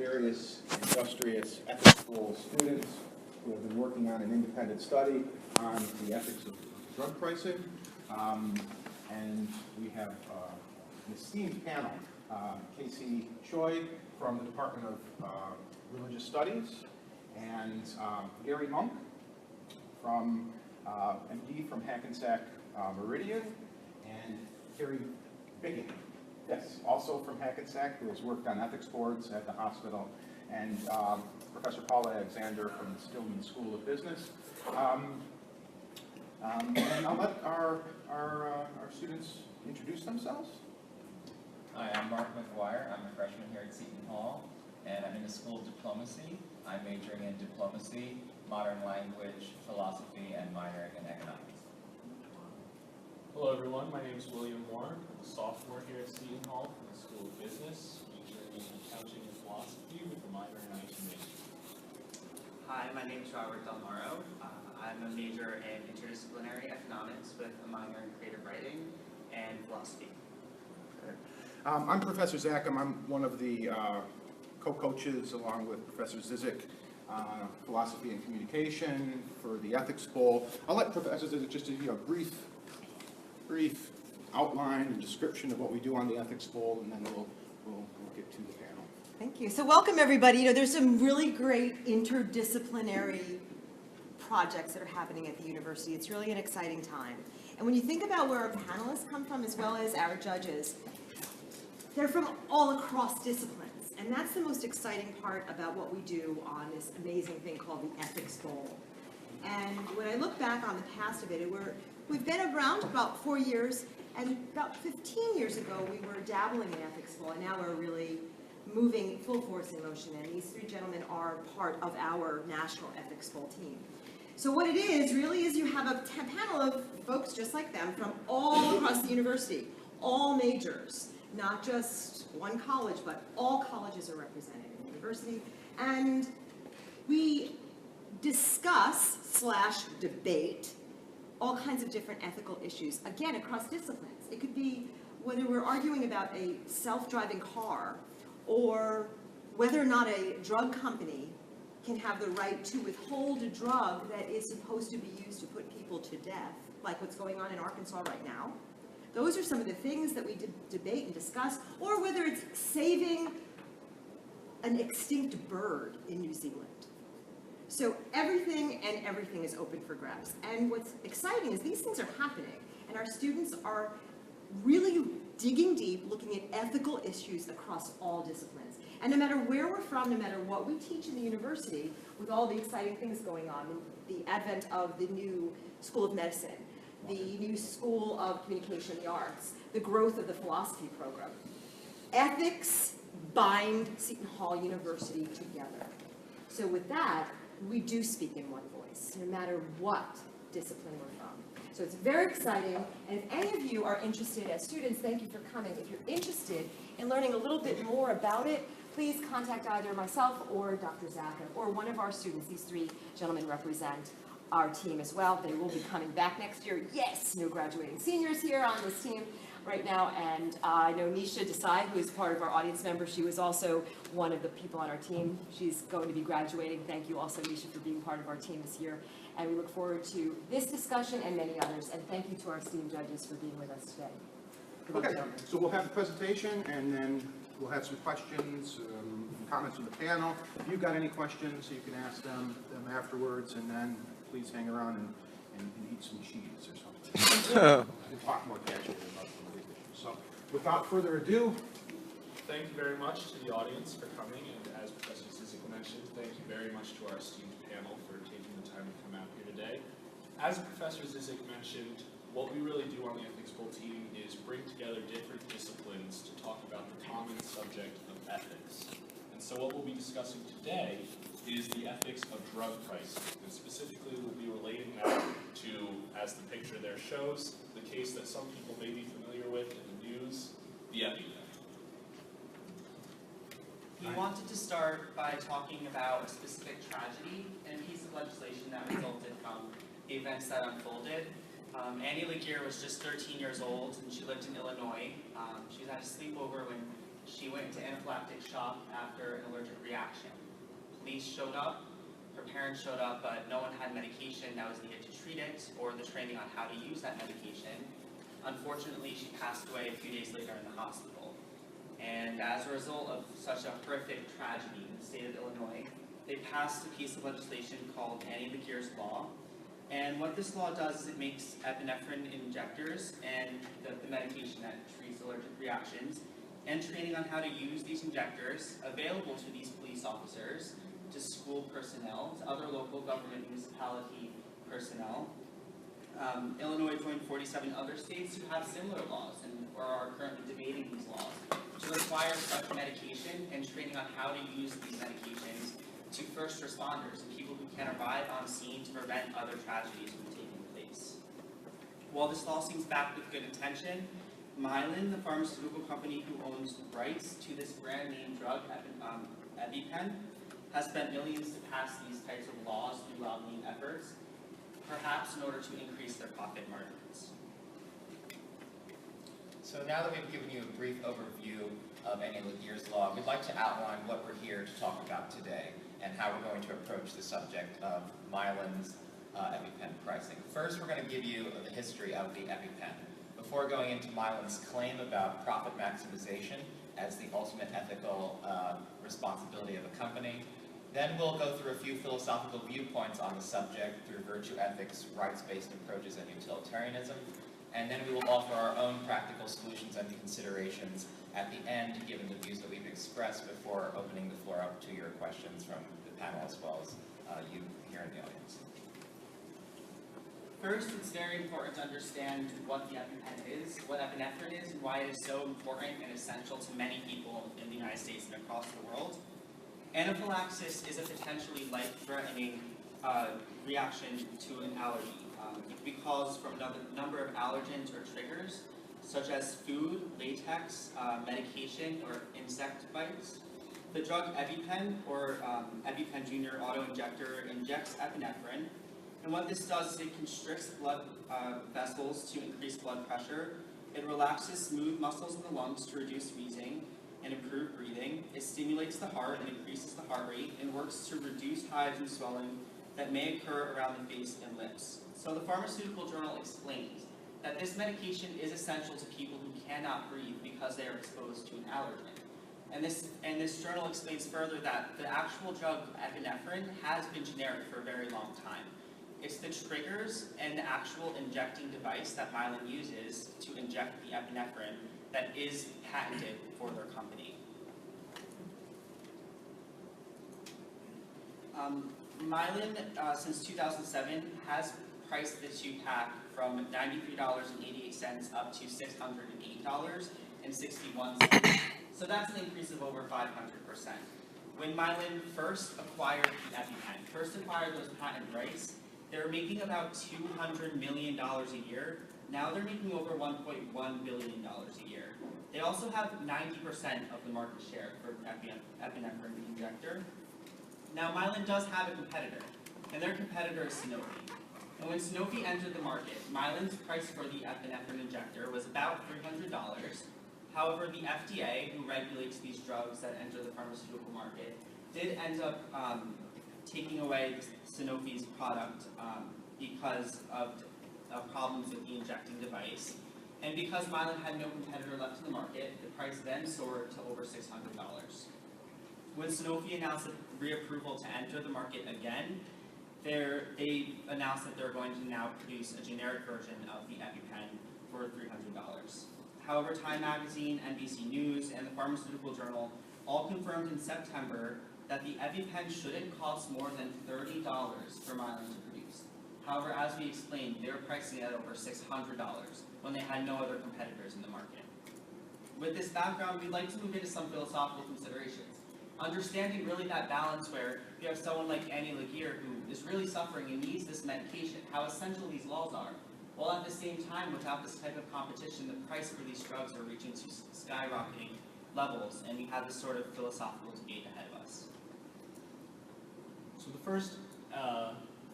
various industrious ethics bowl students who have been working on an independent study on the ethics of drug pricing. And we have an esteemed panel, Casey Choi from the Department of Religious Studies, and Gary Monk from MD from Hackensack Meridian, and Carrie Biggin, yes, also from Hackensack, who has worked on ethics boards at the hospital, and Professor Paula Alexander from the Stillman School of Business. And I'll let our students introduce themselves. Hi, I'm Mark McGuire. I'm a freshman here at Seton Hall, and I'm in the School of Diplomacy. I'm majoring in diplomacy, modern language, philosophy, and minoring in economics. Hello everyone, my name is William Moore. I'm a sophomore here at Seton Hall from the School of Business, majoring in accounting and philosophy with a minor in IT major. Hi, my name is Robert Del Moro. I'm a major in interdisciplinary economics with a minor in creative writing and philosophy. Okay. I'm Professor Zackham. I'm one of the co-coaches along with Professor Zizek, philosophy and communication for the Ethics Bowl. I'll let Professor Zizek just give you a brief outline and description of what we do on the Ethics Bowl, and then we'll get to the panel. Thank you. So welcome everybody. You know, there's some really great interdisciplinary projects that are happening at the university. It's really an exciting time. And when you think about where our panelists come from, as well as our judges, they're from all across disciplines. And that's the most exciting part about what we do on this amazing thing called the Ethics Bowl. And when I look back on the past of it, we've been around about 4 years, and about 15 years ago we were dabbling in Ethics Bowl, and now we're really moving full force in motion, and these three gentlemen are part of our National Ethics Bowl team. So what it is, really, is you have a panel of folks just like them from all across the university, all majors, not just one college, but all colleges are represented in the university, and we discuss/debate all kinds of different ethical issues, again, across disciplines. It could be whether we're arguing about a self-driving car, or whether or not a drug company can have the right to withhold a drug that is supposed to be used to put people to death, like what's going on in Arkansas right now. Those are some of the things that we debate and discuss, or whether it's saving an extinct bird in New Zealand. So everything is open for grabs. And what's exciting is these things are happening, and our students are really digging deep, looking at ethical issues across all disciplines. And no matter where we're from, no matter what we teach in the university, with all the exciting things going on, the advent of the new School of Medicine, the new School of Communication and the Arts, the growth of the philosophy program, ethics bind Seton Hall University together. So with that, we do speak in one voice, no matter what discipline we're from. So it's very exciting, and if any of you are interested as students, thank you for coming. If you're interested in learning a little bit more about it, please contact either myself or Dr. Zackham, or one of our students. These three gentlemen represent our team as well. They will be coming back next year. Yes, no graduating seniors here on this team right now, and I know Nisha Desai, who is part of our audience member. She was also one of the people on our team. She's going to be graduating. Thank you also, Nisha, for being part of our team this year. And we look forward to this discussion and many others. And thank you to our esteemed judges for being with us today. Okay, so we'll have a presentation, and then we'll have some questions and comments from the panel. If you've got any questions, you can ask them afterwards, and then please hang around and eat some cheese or something. We'll talk more casually about some of these issues. So without further ado, Thank you very much to the audience for coming, and as Professor Zizek mentioned, thank you very much to our esteemed panel for taking the time to come out here today. As Professor Zizek mentioned, what we really do on the Ethics Bowl team is bring together different disciplines to talk about the common subject of ethics. And so what we'll be discussing today is the ethics of drug pricing, and specifically we'll be relating that to, as the picture there shows, the case that some people may be familiar with in the news, the EpiPen. We wanted to start by talking about a specific tragedy and a piece of legislation that resulted from the events that unfolded. Annie Laguerre was just 13 years old, and she lived in Illinois. She was at a sleepover when She went into anaphylactic shock after an allergic reaction. Police showed up, her parents showed up, but no one had medication that was needed to treat it or the training on how to use that medication. Unfortunately, she passed away a few days later in the hospital. And as a result of such a horrific tragedy in the state of Illinois, they passed a piece of legislation called Annie LaGuerre's Law. And what this law does is it makes epinephrine injectors and the medication that treats allergic reactions and training on how to use these injectors available to these police officers, to school personnel, to other local government municipality personnel. Illinois joined 47 other states who have similar laws and or are currently debating these laws to require such medication and training on how to use these medications to first responders and people who can arrive on scene to prevent other tragedies from taking place. While this law seems backed with good intention, Mylan, the pharmaceutical company who owns the rights to this brand name drug, EpiPen, has spent millions to pass these types of laws through lobbying efforts, perhaps in order to increase their profit margins. So now that we've given you a brief overview of Annie LaGuerre's Law, we'd like to outline what we're here to talk about today and how we're going to approach the subject of Mylan's EpiPen pricing. First, we're going to give you the history of the EpiPen, before going into Mylan's claim about profit maximization as the ultimate ethical responsibility of a company. Then we'll go through a few philosophical viewpoints on the subject through virtue ethics, rights-based approaches, and utilitarianism. And then we will offer our own practical solutions and considerations at the end, given the views that we've expressed, before opening the floor up to your questions from the panel as well as you here in the audience. First, it's very important to understand what the EpiPen is, what epinephrine is, and why it is so important and essential to many people in the United States and across the world. Anaphylaxis is a potentially life-threatening reaction to an allergy. It can be caused from a number of allergens or triggers, such as food, latex, medication, or insect bites. The drug EpiPen, or EpiPen Junior Auto-Injector, injects epinephrine. And what this does is it constricts blood vessels to increase blood pressure. It relaxes smooth muscles in the lungs to reduce wheezing and improve breathing. It stimulates the heart and increases the heart rate and works to reduce hives and swelling that may occur around the face and lips. So the pharmaceutical journal explains that this medication is essential to people who cannot breathe because they are exposed to an allergen. And this journal explains further that the actual drug epinephrine has been generic for a very long time. It's the triggers and the actual injecting device that Mylan uses to inject the epinephrine that is patented for their company. Mylan, since 2007, has priced the 2-pack from $93.88 up to $608.61. So that's an increase of over 500%. When Mylan first acquired the EpiPen, first acquired those patent rights, they were making about $200 million a year. Now they're making over $1.1 billion a year. They also have 90% of the market share for epinephrine injector. Now Mylan does have a competitor, and their competitor is Sanofi. And when Sanofi entered the market, Mylan's price for the epinephrine injector was about $300. However, the FDA, who regulates these drugs that enter the pharmaceutical market, did end up taking away Sanofi's product because of problems with the injecting device. And because Mylan had no competitor left in the market, the price then soared to over $600. When Sanofi announced reapproval to enter the market again, they announced that they're going to now produce a generic version of the EpiPen for $300. However, Time Magazine, NBC News, and the Pharmaceutical Journal all confirmed in September that the EpiPen shouldn't cost more than $30 for Mylan to produce. However, as we explained, they were pricing it at over $600 when they had no other competitors in the market. With this background, we'd like to move into some philosophical considerations. Understanding really that balance where you have someone like Annie LaGuerre who is really suffering and needs this medication, how essential these laws are, while at the same time, without this type of competition, the price for these drugs are reaching to skyrocketing levels, and we have this sort of philosophical debate ahead of us. So the first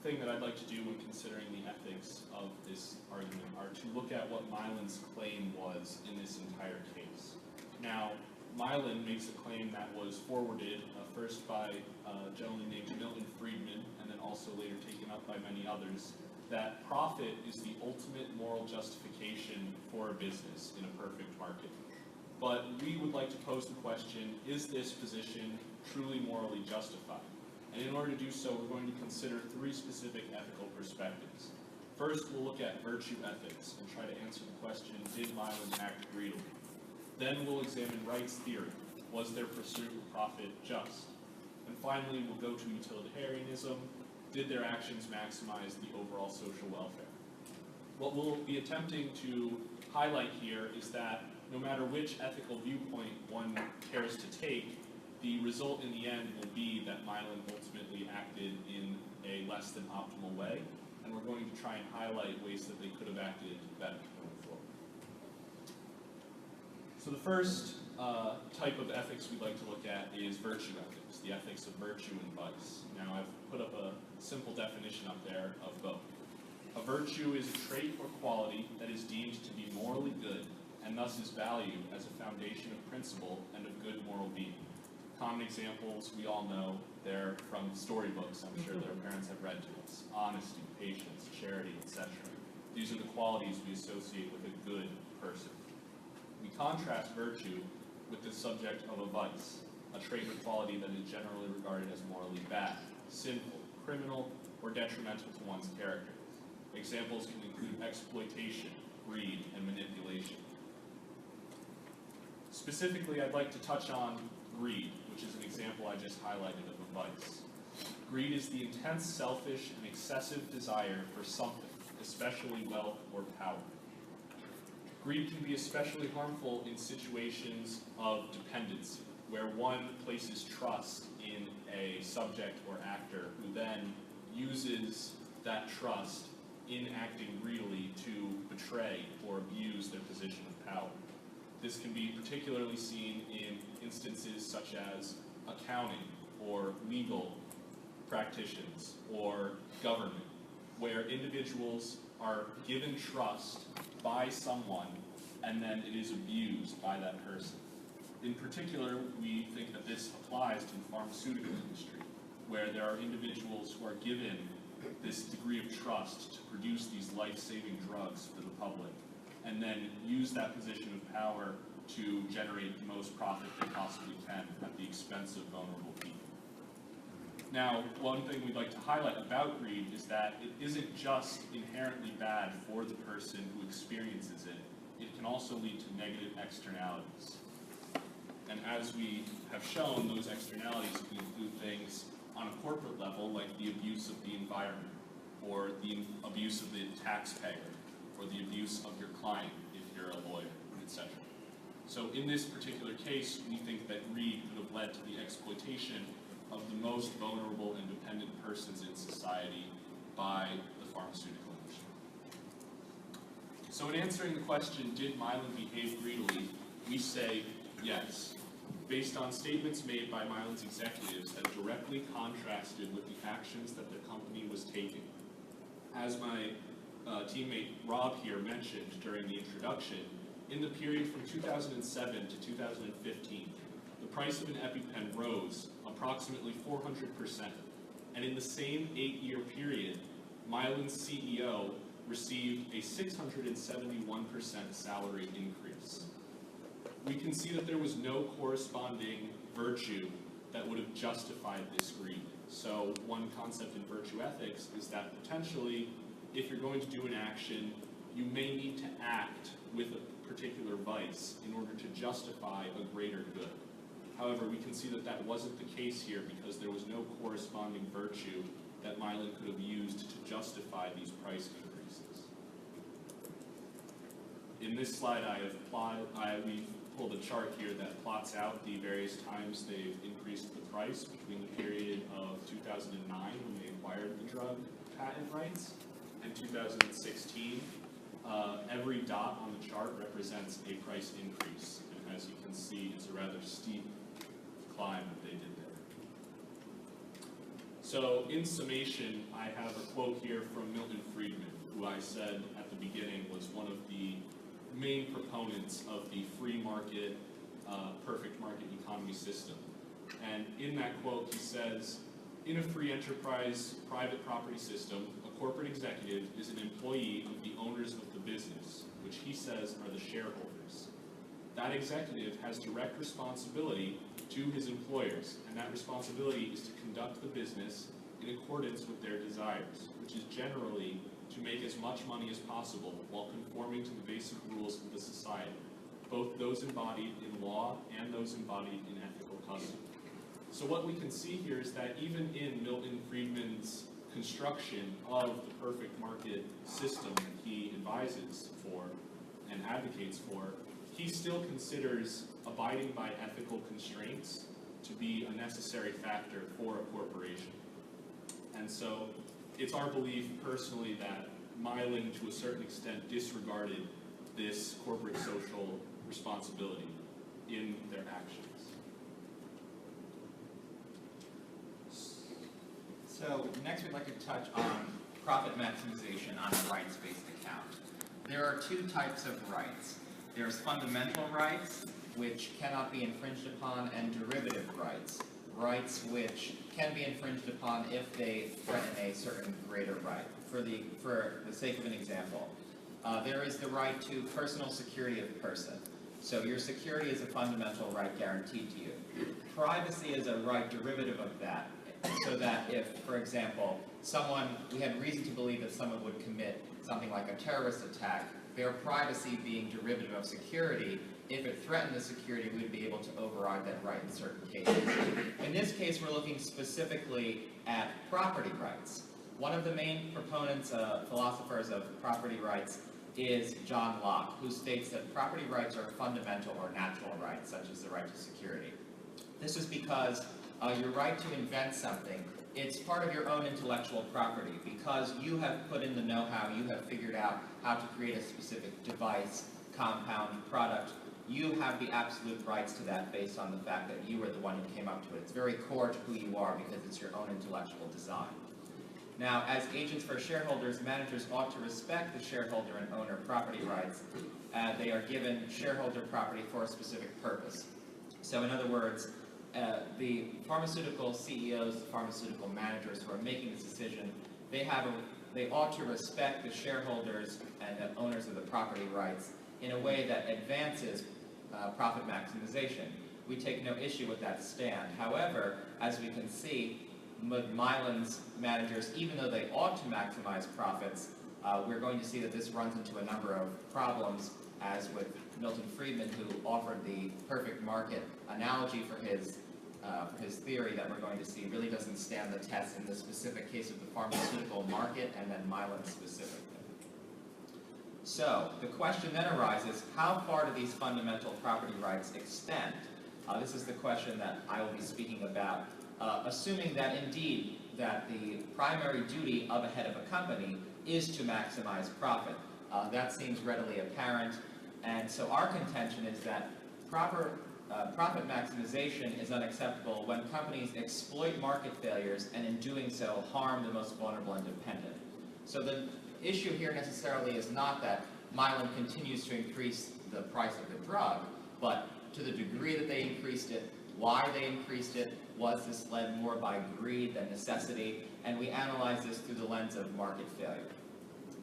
thing that I'd like to do when considering the ethics of this argument are to look at what Mylan's claim was in this entire case. Now, Milan makes a claim that was forwarded first by a gentleman named Milton Friedman, and then also later taken up by many others, that profit is the ultimate moral justification for a business in a perfect market. But we would like to pose the question, is this position truly morally justified? And in order to do so, we're going to consider three specific ethical perspectives. First, we'll look at virtue ethics and try to answer the question, did Milan act greedily? Then we'll examine rights theory. Was their pursuit of profit just? And finally, we'll go to utilitarianism. Did their actions maximize the overall social welfare? What we'll be attempting to highlight here is that no matter which ethical viewpoint one cares to take, the result in the end will be that Milan ultimately acted in a less than optimal way, and we're going to try and highlight ways that they could have acted better going forward. So the first type of ethics we'd like to look at is virtue ethics, the ethics of virtue and vice. Now I've put up a simple definition up there of both. A virtue is a trait or quality that is deemed to be morally good and thus is valued as a foundation of principle and of good moral being. Common examples we all know, they're from storybooks I'm sure their parents have read to us. Honesty, patience, charity, etc. These are the qualities we associate with a good person. We contrast virtue with the subject of a vice, a trait or quality that is generally regarded as morally bad, sinful, criminal, or detrimental to one's character. Examples can include exploitation, greed, and manipulation. Specifically, I'd like to touch on greed, which is an example I just highlighted of a vice. Greed is the intense, selfish, and excessive desire for something, especially wealth or power. Greed can be especially harmful in situations of dependency, where one places trust in a subject or actor who then uses that trust in acting greedily to betray or abuse their position of power. This can be particularly seen in instances such as accounting or legal practitioners or government, where individuals are given trust by someone and then it is abused by that person. In particular, we think that this applies to the pharmaceutical industry, where there are individuals who are given this degree of trust to produce these life-saving drugs for the public, and then use that position of power to generate the most profit they possibly can at the expense of vulnerable people. Now, one thing we'd like to highlight about greed is that it isn't just inherently bad for the person who experiences it, it can also lead to negative externalities. And as we have shown, those externalities can include things on a corporate level, like the abuse of the environment, or the abuse of the taxpayer, or the abuse of your client if you're a lawyer, etc. So in this particular case, we think that greed could have led to the exploitation of the most vulnerable and dependent persons in society by the pharmaceutical industry. So in answering the question, did Milan behave greedily, we say yes, based on statements made by Milan's executives that directly contrasted with the actions that the company was taking. As my teammate Rob here mentioned during the introduction, in the period from 2007 to 2015, the price of an EpiPen rose approximately 400%, and in the same 8-year period, Milan's CEO received a 671% salary increase. We can see that there was no corresponding virtue that would have justified this greed. So one concept in virtue ethics is that potentially, if you're going to do an action, you may need to act with a particular vice in order to justify a greater good. However, we can see that that wasn't the case here because there was no corresponding virtue that Milan could have used to justify these price increases. In this slide, we've pulled a chart here that plots out the various times they've increased the price between the period of 2009, when they acquired the drug patent rights, and 2016. Every dot on the chart represents a price increase, and as you can see, it's a rather steep climb that they did there. So in summation, I have a quote here from Milton Friedman, who I said at the beginning was one of the main proponents of the free market perfect market economy system. And in that quote, he says, in a free enterprise private property system, a corporate executive is an employee of the owners of the business, which he says are the shareholders. That executive has direct responsibility to his employers, and that responsibility is to conduct the business in accordance with their desires, which is generally to make as much money as possible while conforming to the basic rules of the society, both those embodied in law and those embodied in ethical custom. So what we can see here is that even in Milton Friedman's construction of the perfect market system that he advises for and advocates for, he still considers abiding by ethical constraints to be a necessary factor for a corporation. And so it's our belief personally that Mylan, to a certain extent, disregarded this corporate social responsibility in their actions. So next we'd like to touch on profit maximization on a rights-based account. There are two types of rights. There's fundamental rights, which cannot be infringed upon, and derivative rights, rights which can be infringed upon if they threaten a certain greater right. For the sake of an example, there is the right to personal security of person. So your security is a fundamental right guaranteed to you. Privacy is a right derivative of that, so that if, for example, we had reason to believe that someone would commit something like a terrorist attack, their privacy being derivative of security, if it threatened the security, we would be able to override that right in certain cases. In this case, we're looking specifically at property rights. One of the main proponents, philosophers of property rights is John Locke, who states that property rights are fundamental or natural rights, such as the right to security. This is because your right to invent something, it's part of your own intellectual property. Because you have put in the know-how, you have figured out how to create a specific device, compound, product, you have the absolute rights to that based on the fact that you were the one who came up to it. It's very core to who you are because it's your own intellectual design. Now, as agents for shareholders, managers ought to respect the shareholder and owner property rights. They are given shareholder property for a specific purpose. So in other words, the pharmaceutical CEOs, the pharmaceutical managers who are making this decision, they ought to respect the shareholders and the owners of the property rights in a way that advances profit maximization. We take no issue with that stand. However, as we can see, Mylan's managers, even though they ought to maximize profits, we're going to see that this runs into a number of problems, as with Milton Friedman, who offered the perfect market analogy for his theory that we're going to see really doesn't stand the test in the specific case of the pharmaceutical market and then Mylan specifically. So the question then arises, how far do these fundamental property rights extend? This is the question that I will be speaking about, assuming that indeed that the primary duty of a head of a company is to maximize profit. That seems readily apparent, and so our contention is that profit maximization is unacceptable when companies exploit market failures and in doing so harm the most vulnerable and dependent. So the issue here necessarily is not that Mylan continues to increase the price of the drug, but to the degree that they increased it, why they increased it, was this led more by greed than necessity, and we analyze this through the lens of market failure.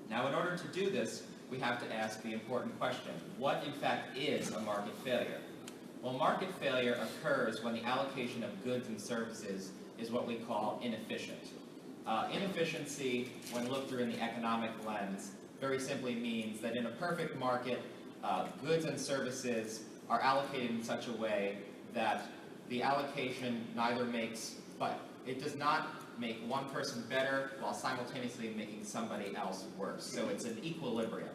Now, in order to do this, we have to ask the important question, what in fact is a market failure? Well, market failure occurs when the allocation of goods and services is what we call inefficient. Inefficiency, when looked through in the economic lens, very simply means that in a perfect market, goods and services are allocated in such a way that the allocation it does not make one person better while simultaneously making somebody else worse. So it's an equilibrium.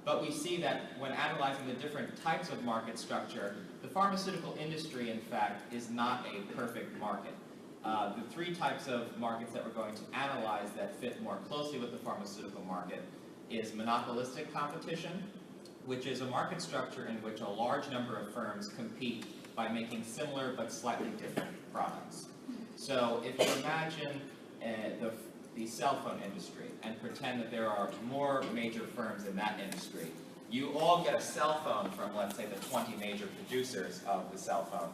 But we see that when analyzing the different types of market structure, the pharmaceutical industry, in fact, is not a perfect market. The three types of markets that we're going to analyze that fit more closely with the pharmaceutical market is monopolistic competition, which is a market structure in which a large number of firms compete by making similar but slightly different products. So if you imagine the cell phone industry and pretend that there are more major firms in that industry, You all get a cell phone from, let's say, the 20 major producers of the cell phone.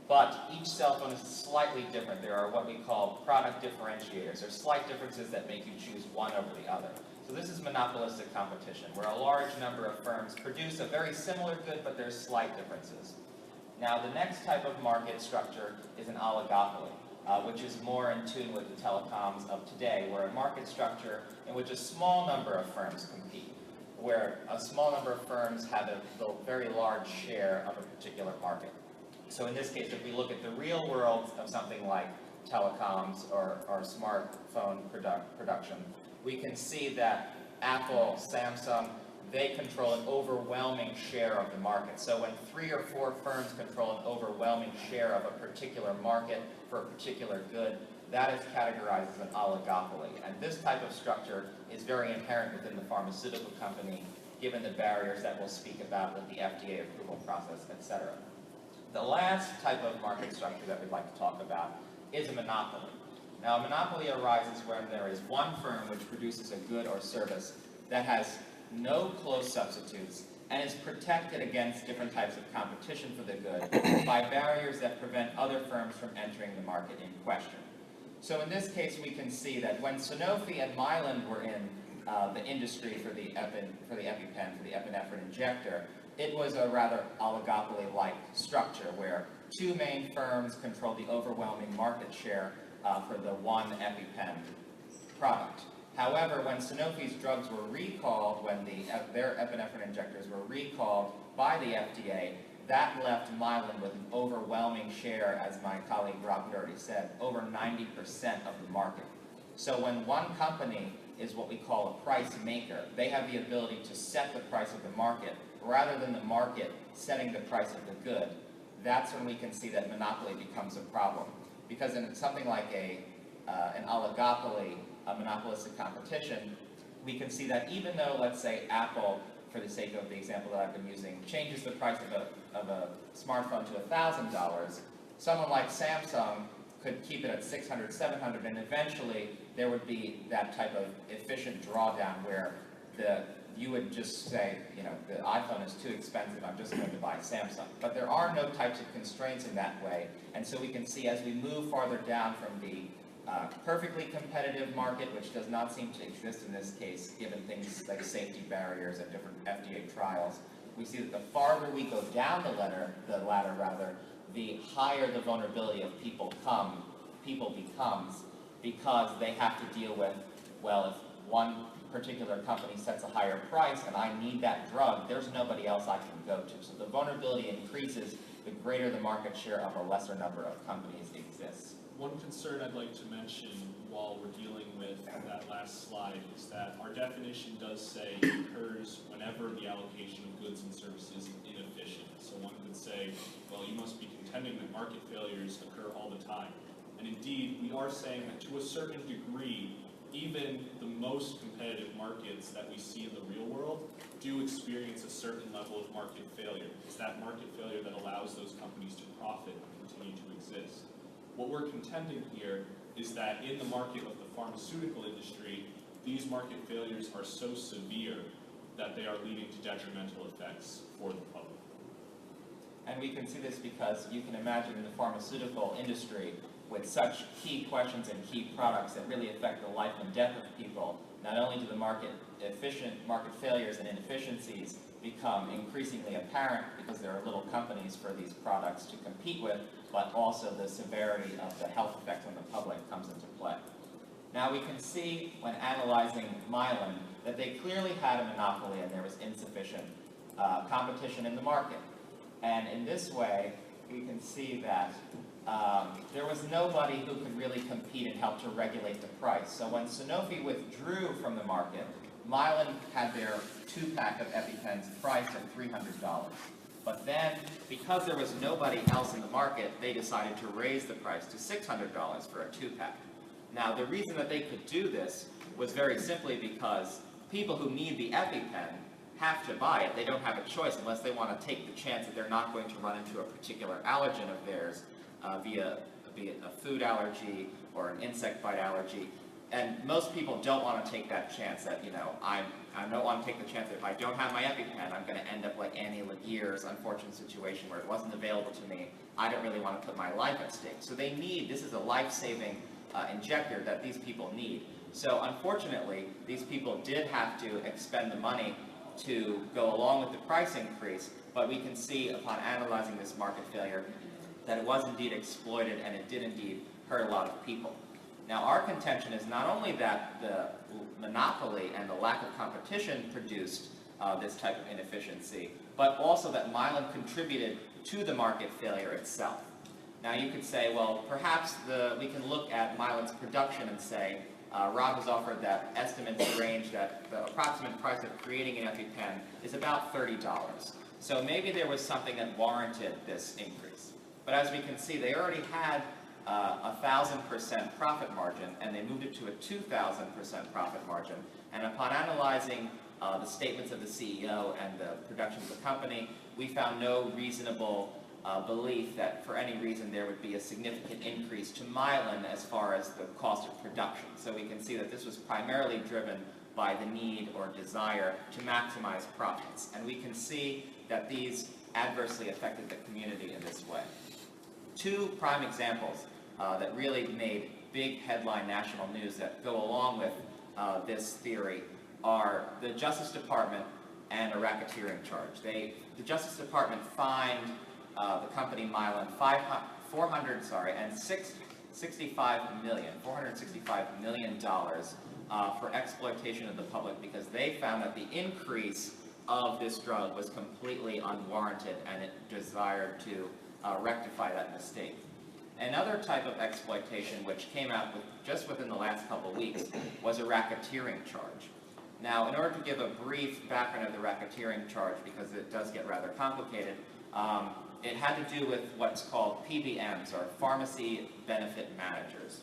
But each cell phone is slightly different. There are what we call product differentiators, or slight differences that make you choose one over the other. So this is monopolistic competition, where a large number of firms produce a very similar good, but there's slight differences. Now, the next type of market structure is an oligopoly, which is more in tune with the telecoms of today, where a market structure in which a small number of firms compete, where a small number of firms have a very large share of a particular market. So in this case, if we look at the real world of something like telecoms or smartphone production, we can see that Apple, Samsung, they control an overwhelming share of the market. So when 3 or 4 firms control an overwhelming share of a particular market for a particular good, that is categorized as an oligopoly. And this type of structure is very inherent within the pharmaceutical company, given the barriers that we'll speak about with the FDA approval process, etc. The last type of market structure that we'd like to talk about is a monopoly. Now, a monopoly arises when there is one firm which produces a good or service that has no close substitutes and is protected against different types of competition for the good by barriers that prevent other firms from entering the market in question. So in this case, we can see that when Sanofi and Mylan were in the industry for the EpiPen, for the epinephrine injector, it was a rather oligopoly-like structure where 2 main firms controlled the overwhelming market share for the one EpiPen product. However, when Sanofi's drugs were recalled, when their epinephrine injectors were recalled by the FDA, that left Mylan with an overwhelming share, as my colleague Rob had already said, over 90% of the market. So when one company is what we call a price maker, they have the ability to set the price of the market rather than the market setting the price of the good. That's when we can see that monopoly becomes a problem. Because in something like an oligopoly, a monopolistic competition, we can see that even though, let's say, Apple, for the sake of the example that I've been using, changes the price of a smartphone to $1,000, someone like Samsung could keep it at $600, $700, and eventually there would be that type of efficient drawdown where you would just say, you know, the iPhone is too expensive, I'm just going to buy Samsung. But there are no types of constraints in that way, and so we can see as we move farther down from the perfectly competitive market, which does not seem to exist in this case, given things like safety barriers and different FDA trials, we see that the farther we go down the ladder, the higher the vulnerability of people becomes, because they have to deal with, well, if one particular company sets a higher price and I need that drug, there's nobody else I can go to. So the vulnerability increases the greater the market share of a lesser number of companies exists. One concern I'd like to mention while we're dealing with that last slide is that our definition does say it occurs whenever the allocation of goods and services is inefficient. So one could say, well, you must be contending that market failures occur all the time. And indeed, we are saying that to a certain degree, even the most competitive markets that we see in the real world do experience a certain level of market failure. It's that market failure that allows those companies to profit and continue to exist. What we're contending here is that in the market of the pharmaceutical industry, these market failures are so severe that they are leading to detrimental effects for the public. And we can see this because you can imagine in the pharmaceutical industry, with such key questions and key products that really affect the life and death of people, not only do the market failures and inefficiencies become increasingly apparent because there are little companies for these products to compete with, but also the severity of the health effects on the public comes into play. Now we can see when analyzing Mylan that they clearly had a monopoly and there was insufficient competition in the market. And in this way, we can see that there was nobody who could really compete and help to regulate the price. So when Sanofi withdrew from the market, Mylan had their 2-pack of EpiPens priced at $300. But then, because there was nobody else in the market, they decided to raise the price to $600 for a 2-pack. Now, the reason that they could do this was very simply because people who need the EpiPen have to buy it. They don't have a choice unless they want to take the chance that they're not going to run into a particular allergen of theirs, be it a food allergy or an insect bite allergy. And most people don't want to take that chance that, you know, I don't want to take the chance that if I don't have my EpiPen, I'm going to end up like Annie Laguerre's unfortunate situation where it wasn't available to me. I don't really want to put my life at stake. So they need, this is a life-saving injector that these people need. So unfortunately, these people did have to expend the money to go along with the price increase, but we can see upon analyzing this market failure that it was indeed exploited and it did indeed hurt a lot of people. Now, our contention is not only that the monopoly and the lack of competition produced this type of inefficiency, but also that Mylan contributed to the market failure itself. Now, you could say, well, perhaps we can look at Mylan's production and say, Rob has offered that estimates range that the approximate price of creating an EpiPen is about $30. So maybe there was something that warranted this increase. But as we can see, they already had 1,000% profit margin, and they moved it to a 2,000% profit margin. And upon analyzing the statements of the CEO and the production of the company, we found no reasonable belief that for any reason there would be a significant increase to Mylan as far as the cost of production. So we can see that this was primarily driven by the need or desire to maximize profits. And we can see that these adversely affected the community in this way. Two prime examples that really made big headline national news that go along with this theory are the Justice Department and a racketeering charge. The Justice Department fined the company Mylan $465 million for exploitation of the public because they found that the increase of this drug was completely unwarranted and it desired to rectify that mistake. Another type of exploitation which came out just within the last couple of weeks was a racketeering charge. Now, in order to give a brief background of the racketeering charge, because it does get rather complicated, it had to do with what's called PBMs, or Pharmacy Benefit Managers.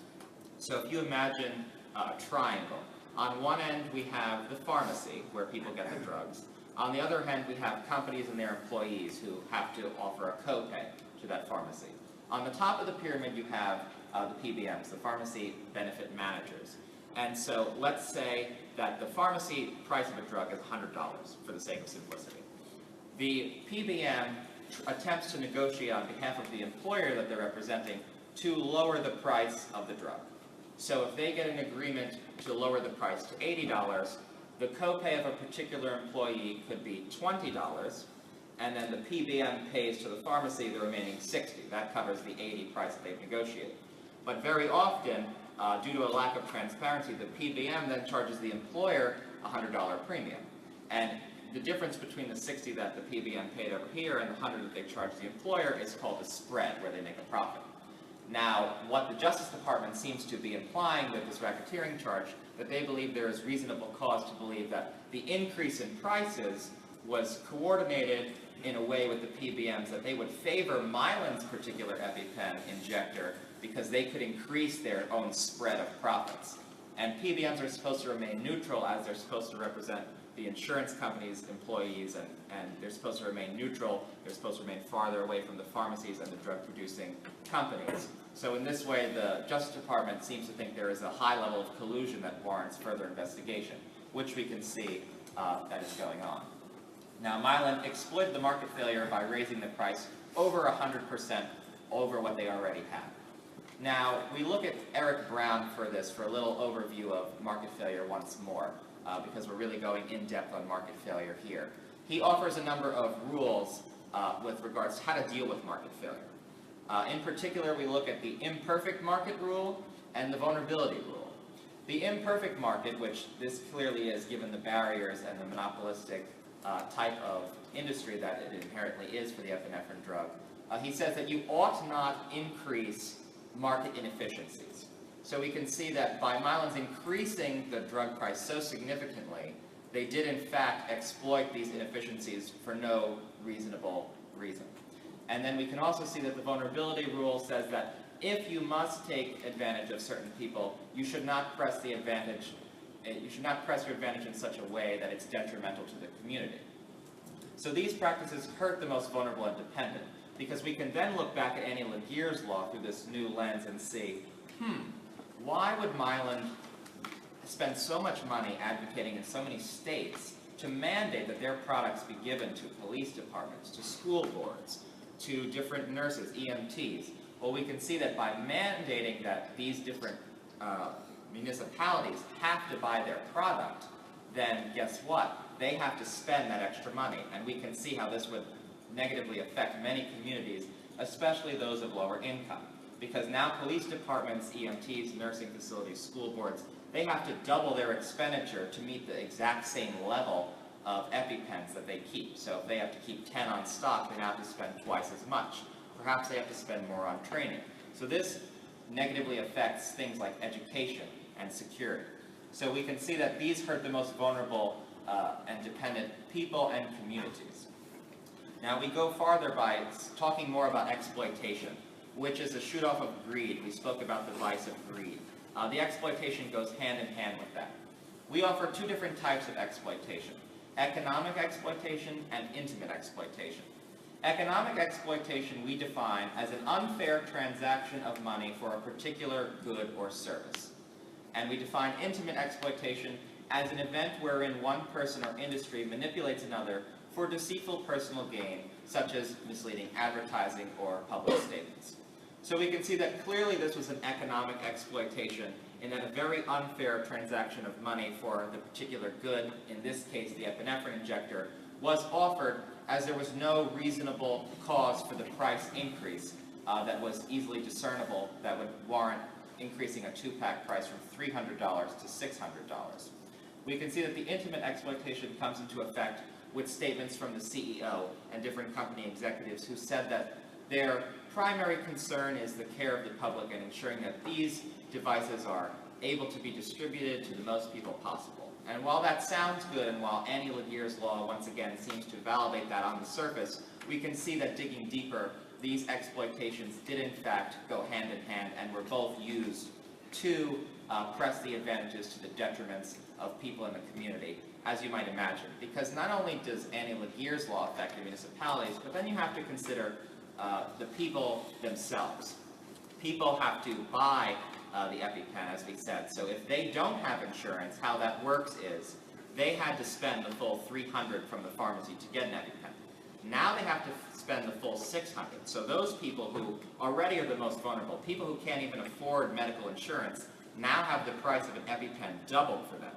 So if you imagine a triangle, on one end we have the pharmacy, where people get the drugs. On the other hand, we have companies and their employees who have to offer a copay to that pharmacy. On the top of the pyramid, you have the PBMs, the Pharmacy Benefit Managers. And so let's say that the pharmacy price of a drug is $100 for the sake of simplicity. The PBM attempts to negotiate on behalf of the employer that they're representing to lower the price of the drug. So if they get an agreement to lower the price to $80, the copay of a particular employee could be $20, and then the PBM pays to the pharmacy the remaining $60. That covers the $80 price that they've negotiated. But very often, due to a lack of transparency, the PBM then charges the employer a $100 premium. And the difference between the $60 that the PBM paid over here and the $100 that they charge the employer is called a spread, where they make a profit. Now, what the Justice Department seems to be implying with this racketeering charge, that they believe there is reasonable cause to believe that the increase in prices was coordinated in a way with the PBMs that they would favor Mylan's particular EpiPen injector because they could increase their own spread of profits. And PBMs are supposed to remain neutral, as they're supposed to represent the insurance company's employees, and they're supposed to remain neutral. They're supposed to remain farther away from the pharmacies and the drug-producing companies. So in this way, the Justice Department seems to think there is a high level of collusion that warrants further investigation, which we can see that is going on. Now, Mylan exploited the market failure by raising the price over 100% over what they already had. Now, we look at Eric Brown for this, for a little overview of market failure once more, because we're really going in depth on market failure here. He offers a number of rules with regards to how to deal with market failure. In particular, we look at the imperfect market rule and the vulnerability rule. The imperfect market, which this clearly is given the barriers and the monopolistic type of industry that it inherently is for the epinephrine drug, he says that you ought not increase market inefficiencies. So we can see that by Mylan's increasing the drug price so significantly, they did in fact exploit these inefficiencies for no reasonable reason. And then we can also see that the vulnerability rule says that if you must take advantage of certain people, you should not press the advantage, you should not press your advantage in such a way that it's detrimental to the community. So these practices hurt the most vulnerable and dependent, because we can then look back at Annie Laguerre's law through this new lens and see, why would Mylan spend so much money advocating in so many states to mandate that their products be given to police departments, to school boards, to different nurses, EMTs. Well, we can see that by mandating that these different municipalities have to buy their product, then guess what? They have to spend that extra money. And we can see how this would negatively affect many communities, especially those of lower income. Because now police departments, EMTs, nursing facilities, school boards, they have to double their expenditure to meet the exact same level of EpiPens that they keep. So if they have to keep 10 on stock, they now have to spend twice as much. Perhaps they have to spend more on training. So this negatively affects things like education and security. So we can see that these hurt the most vulnerable and dependent people and communities. Now we go farther by talking more about exploitation, which is a shoot-off of greed. We spoke about the vice of greed. The exploitation goes hand in hand with that. We offer two different types of exploitation: economic exploitation and intimate exploitation. Economic exploitation we define as an unfair transaction of money for a particular good or service. And we define intimate exploitation as an event wherein one person or industry manipulates another for deceitful personal gain, such as misleading advertising or public statements. So we can see that clearly this was an economic exploitation in that a very unfair transaction of money for the particular good, in this case the epinephrine injector, was offered as there was no reasonable cause for the price increase that was easily discernible that would warrant increasing a 2-pack price from $300 to $600. We can see that the intimate exploitation comes into effect with statements from the CEO and different company executives who said that their primary concern is the care of the public and ensuring that these devices are able to be distributed to the most people possible. And while that sounds good, and while Annie Laguerre's law once again seems to validate that on the surface, we can see that digging deeper, these exploitations did in fact go hand in hand and were both used to press the advantages to the detriments of people in the community, as you might imagine. Because not only does Annie Laguerre's law affect the municipalities, but then you have to consider the people themselves. People have to buy the EpiPen, as we said. So if they don't have insurance, how that works is they had to spend the full $300 from the pharmacy to get an EpiPen. Now they have to spend the full $600. So those people who already are the most vulnerable, people who can't even afford medical insurance, now have the price of an EpiPen doubled for them.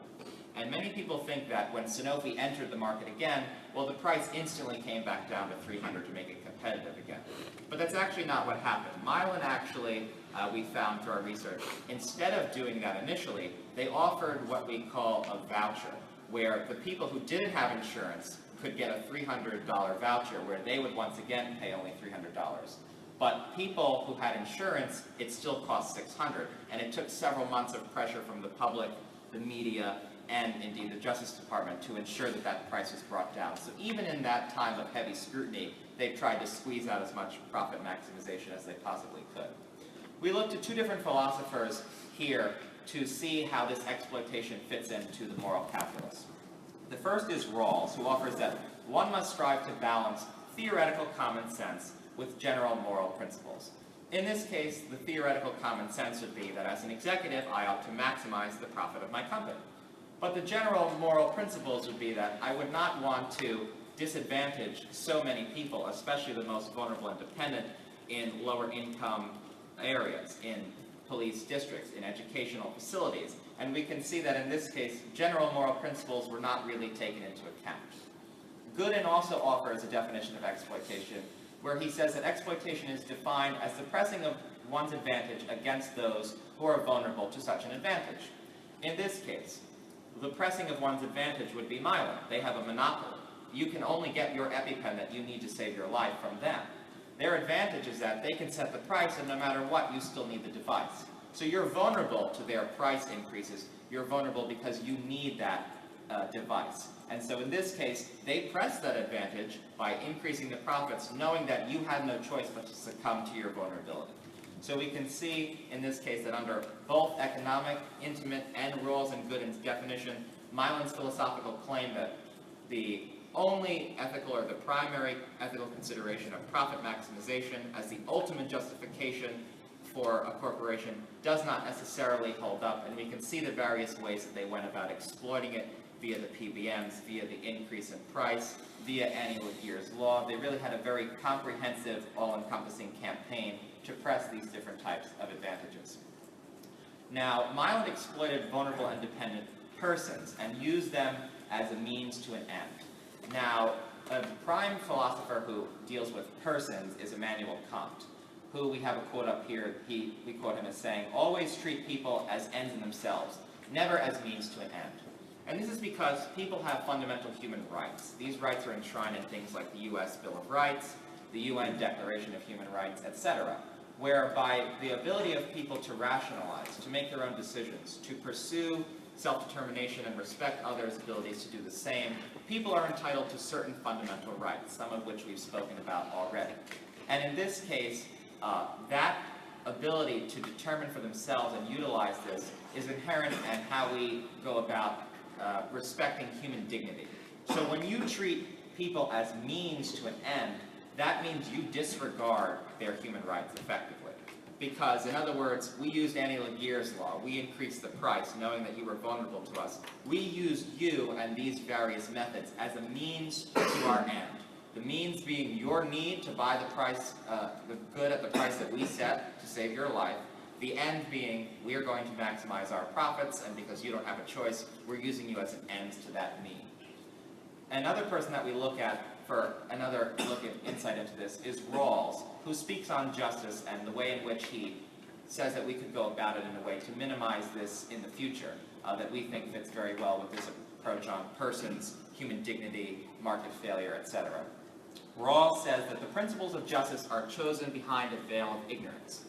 And many people think that when Sanofi entered the market again, well, the price instantly came back down to $300 to make it competitive again. But that's actually not what happened. Mylan actually, we found through our research, instead of doing that initially, they offered what we call a voucher, where the people who didn't have insurance could get a $300 voucher, where they would once again pay only $300. But people who had insurance, it still cost $600. And it took several months of pressure from the public, the media, and indeed the Justice Department to ensure that that price was brought down. So even in that time of heavy scrutiny, they've tried to squeeze out as much profit maximization as they possibly could. We looked at two different philosophers here to see how this exploitation fits into the moral calculus. The first is Rawls, who offers that one must strive to balance theoretical common sense with general moral principles. In this case, the theoretical common sense would be that as an executive, I ought to maximize the profit of my company. But the general moral principles would be that I would not want to disadvantage so many people, especially the most vulnerable and dependent, in lower income areas, in police districts, in educational facilities. And we can see that in this case, general moral principles were not really taken into account. Gooden also offers a definition of exploitation, where he says that exploitation is defined as the pressing of one's advantage against those who are vulnerable to such an advantage. In this case, the pressing of one's advantage would be Mylan. They have a monopoly. You can only get your EpiPen that you need to save your life from them. Their advantage is that they can set the price, and no matter what, you still need the device. So you're vulnerable to their price increases. You're vulnerable because you need that device. And so in this case, they press that advantage by increasing the profits, knowing that you had no choice but to succumb to your vulnerability. So we can see in this case that under both economic, intimate, and Rawls and Gooden's definition, Mylan's philosophical claim that the only ethical or the primary ethical consideration of profit maximization as the ultimate justification for a corporation does not necessarily hold up, and we can see the various ways that they went about exploiting it via the PBMs, via the increase in price, via annual years law. They really had a very comprehensive, all-encompassing campaign to press these different types of advantages. Now, Milan exploited vulnerable and dependent persons and used them as a means to an end. Now, a prime philosopher who deals with persons is Immanuel Kant, who we have a quote up here. We quote him as saying, "Always treat people as ends in themselves, never as means to an end." And this is because people have fundamental human rights. These rights are enshrined in things like the U.S. Bill of Rights, the UN Declaration of Human Rights, etc., whereby the ability of people to rationalize, to make their own decisions, to pursue self-determination and respect others' abilities to do the same, people are entitled to certain fundamental rights, some of which we've spoken about already. And in this case, that ability to determine for themselves and utilize this is inherent in how we go about respecting human dignity. So when you treat people as means to an end, that means you disregard their human rights effectively. Because, in other words, we used annual years law. We increased the price, knowing that you were vulnerable to us. We used you and these various methods as a means to our end. The means being your need to buy the good at the price that we set to save your life. The end being, we are going to maximize our profits, and because you don't have a choice, we're using you as an end to that mean. Another person that we look at for another look at insight into this is Rawls, who speaks on justice and the way in which he says that we could go about it in a way to minimize this in the future, that we think fits very well with this approach on persons, human dignity, market failure, etc. Rawls says that the principles of justice are chosen behind a veil of ignorance.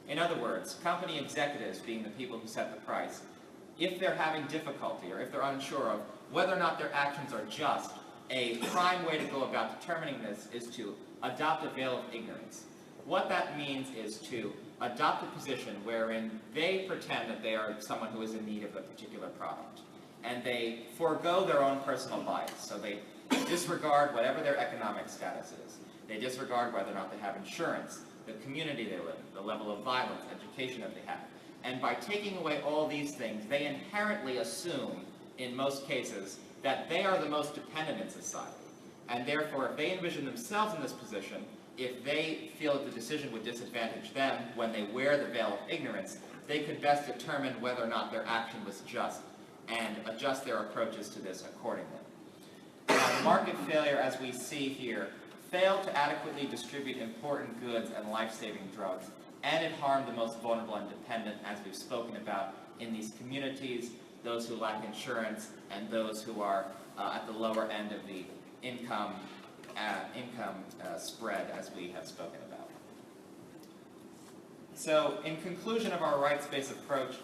In other words, company executives, being the people who set the price, if they're having difficulty or if they're unsure of whether or not their actions are just, a prime way to go about determining this is to adopt a veil of ignorance. What that means is to adopt a position wherein they pretend that they are someone who is in need of a particular product, and they forego their own personal bias. So they disregard whatever their economic status is. They disregard whether or not they have insurance, the community they live in, the level of violence, education that they have. And by taking away all these things, they inherently assume, in most cases, that they are the most dependent in society. And therefore, if they envision themselves in this position, if they feel that the decision would disadvantage them when they wear the veil of ignorance, they could best determine whether or not their action was just and adjust their approaches to this accordingly. Now, market failure, as we see here, failed to adequately distribute important goods and life-saving drugs, and it harmed the most vulnerable and dependent, as we've spoken about in these communities, those who lack insurance and those who are at the lower end of the income spread, as we have spoken about. So, in conclusion of our rights-based approach,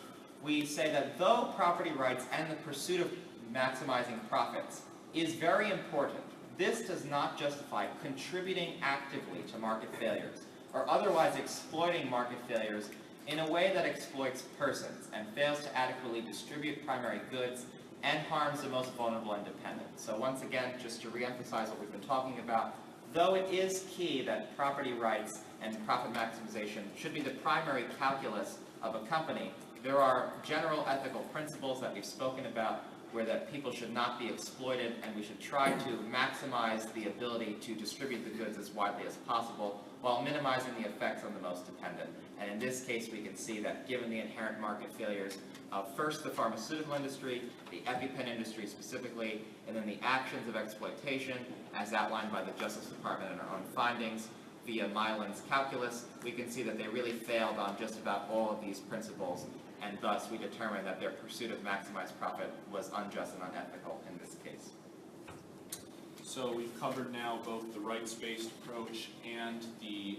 we say that though property rights and the pursuit of maximizing profits is very important, this does not justify contributing actively to market failures or otherwise exploiting market failures in a way that exploits persons and fails to adequately distribute primary goods and harms the most vulnerable and dependent. So once again, just to reemphasize what we've been talking about, though it is key that property rights and profit maximization should be the primary calculus of a company, there are general ethical principles that we've spoken about where that people should not be exploited, and we should try to maximize the ability to distribute the goods as widely as possible while minimizing the effects on the most dependent. And in this case, we can see that given the inherent market failures of first the pharmaceutical industry, the EpiPen industry specifically, and then the actions of exploitation, as outlined by the Justice Department in our own findings, via Milan's calculus, we can see that they really failed on just about all of these principles, and thus we determined that their pursuit of maximized profit was unjust and unethical in this case. So we've covered now both the rights-based approach and the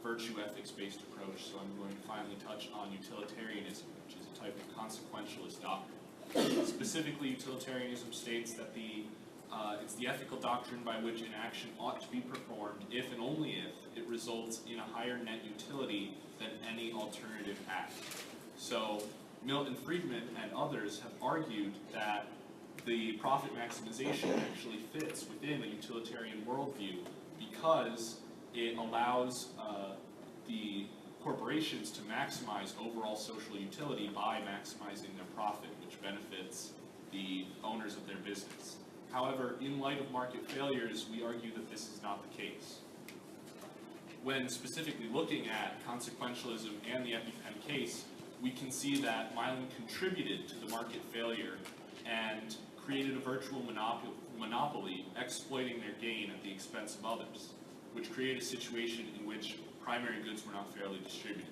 virtue ethics-based approach, so I'm going to finally touch on utilitarianism, which is a type of consequentialist doctrine. Specifically, utilitarianism states that it's the ethical doctrine by which an action ought to be performed if and only if it results in a higher net utility than any alternative act. So Milton Friedman and others have argued that the profit maximization actually fits within a utilitarian worldview because it allows the corporations to maximize overall social utility by maximizing their profit, which benefits the owners of their business. However, in light of market failures, we argue that this is not the case. When specifically looking at consequentialism and the EpiPen case, we can see that Mylan contributed to the market failure and created a virtual monopoly, exploiting their gain at the expense of others, which created a situation in which primary goods were not fairly distributed.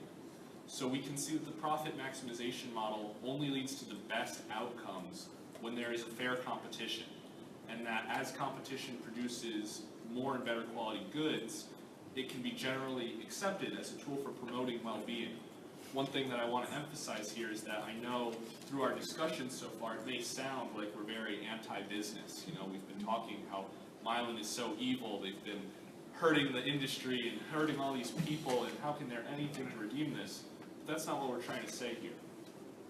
So we can see that the profit maximization model only leads to the best outcomes when there is a fair competition, and that as competition produces more and better quality goods, it can be generally accepted as a tool for promoting well-being. One thing that I want to emphasize here is that I know through our discussion so far, it may sound like we're very anti-business. You know, we've been talking how Mylan is so evil, they've been hurting the industry and hurting all these people, and how can there anything to redeem this? But that's not what we're trying to say here.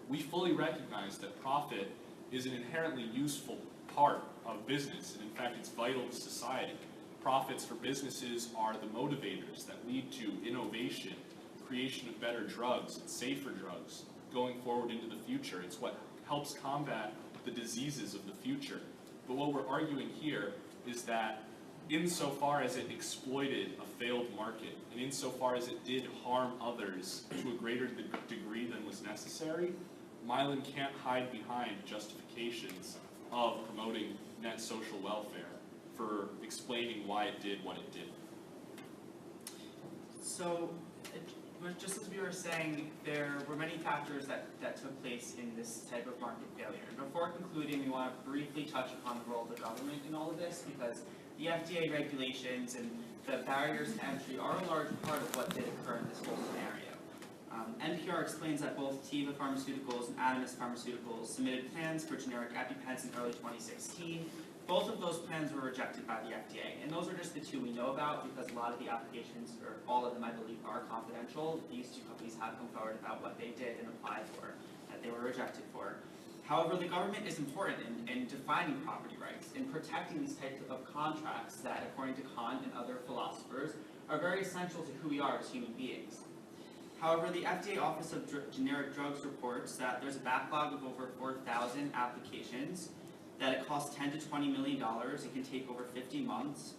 We fully recognize that profit is an inherently useful part of business, and in fact it's vital to society. Profits for businesses are the motivators that lead to innovation, creation of better drugs and safer drugs going forward into the future. It's what helps combat the diseases of the future. But what we're arguing here is that insofar as it exploited a failed market, and insofar as it did harm others to a greater degree than was necessary, Mylan can't hide behind justifications of promoting net social welfare for explaining why it did what it did. So, just as we were saying, there were many factors that took place in this type of market failure. And before concluding, we want to briefly touch upon the role of the government in all of this, because the FDA regulations and the barriers to entry are a large part of what did occur in this whole scenario. NPR explains that both Teva Pharmaceuticals and Animas Pharmaceuticals submitted plans for generic EpiPens in early 2016. Both of those plans were rejected by the FDA, and those are just the two we know about because a lot of the applications, or all of them I believe, are confidential. These two companies have come forward about what they did and applied for, that they were rejected for. However, the government is important in defining property rights, in protecting these types of contracts that, according to Kant and other philosophers, are very essential to who we are as human beings. However, the FDA Office of Generic Drugs reports that there's a backlog of over 4,000 applications, that it costs $10 to $20 million, it can take over 50 months.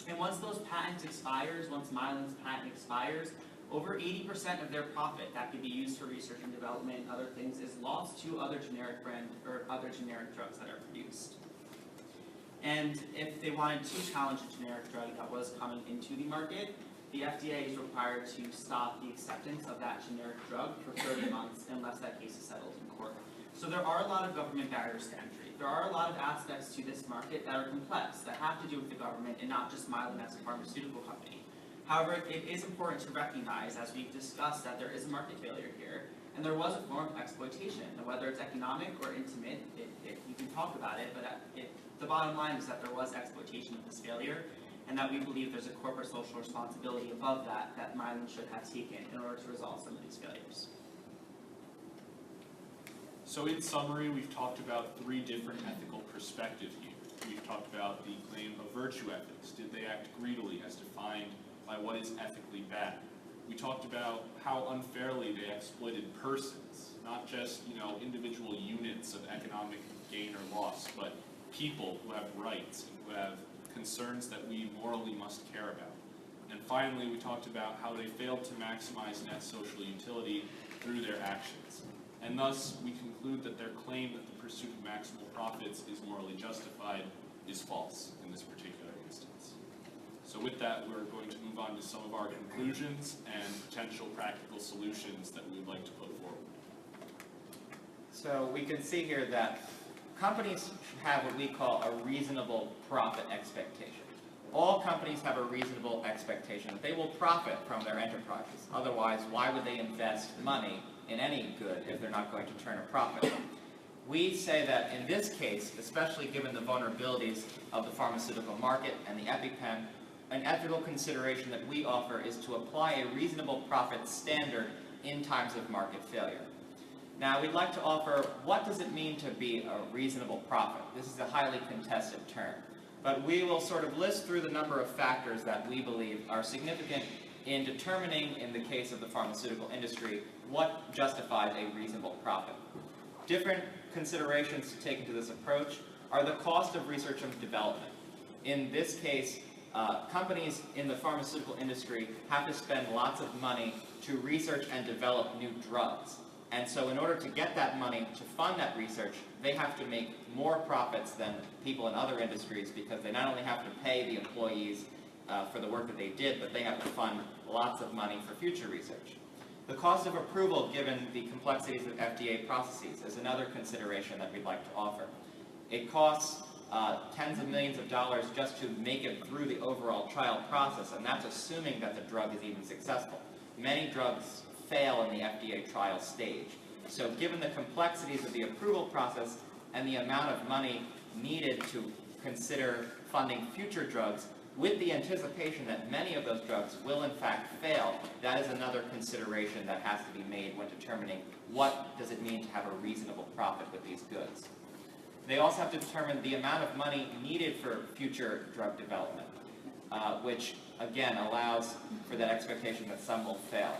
And once those patents expires, once Mylan's patent expires, over 80% of their profit that could be used for research and development and other things is lost to other generic other generic drugs that are produced. And if they wanted to challenge a generic drug that was coming into the market, the FDA is required to stop the acceptance of that generic drug for 30 months unless that case is settled in court. So there are a lot of government barriers to entry. There are a lot of aspects to this market that are complex, that have to do with the government and not just Mylan as a pharmaceutical company. However, it is important to recognize, as we've discussed, that there is a market failure here, and there was a form of exploitation. And whether it's economic or intimate, you can talk about it, but the bottom line is that there was exploitation of this failure, and that we believe there's a corporate social responsibility above that Mylan should have taken in order to resolve some of these failures. So in summary, we've talked about three different ethical perspectives here. We've talked about the claim of virtue ethics. Did they act greedily as defined by what is ethically bad? We talked about how unfairly they exploited persons, not just, individual units of economic gain or loss, but people who have rights and who have concerns that we morally must care about. And finally, we talked about how they failed to maximize net social utility through their actions. And thus, we conclude that their claim that the pursuit of maximal profits is morally justified is false in this particular instance. So with that, we're going to move on to some of our conclusions and potential practical solutions that we would like to put forward. So we can see here that companies have what we call a reasonable profit expectation. All companies have a reasonable expectation that they will profit from their enterprises. Otherwise, why would they invest money in any good if they're not going to turn a profit? We say that in this case, especially given the vulnerabilities of the pharmaceutical market and the EpiPen, an ethical consideration that we offer is to apply a reasonable profit standard in times of market failure. Now, we'd like to offer, what does it mean to be a reasonable profit? This is a highly contested term. But we will sort of list through the number of factors that we believe are significant in determining, in the case of the pharmaceutical industry, what justifies a reasonable profit. Different considerations to take into this approach are the cost of research and development. In this case, companies in the pharmaceutical industry have to spend lots of money to research and develop new drugs. And so in order to get that money to fund that research, they have to make more profits than people in other industries, because they not only have to pay the employees for the work that they did, but they have to fund lots of money for future research. The cost of approval, given the complexities of FDA processes, is another consideration that we'd like to offer. It costs tens of millions of dollars just to make it through the overall trial process, and that's assuming that the drug is even successful. Many drugs fail in the FDA trial stage. So given the complexities of the approval process and the amount of money needed to consider funding future drugs, with the anticipation that many of those drugs will in fact fail, that is another consideration that has to be made when determining what does it mean to have a reasonable profit with these goods. They also have to determine the amount of money needed for future drug development, which again allows for that expectation that some will fail.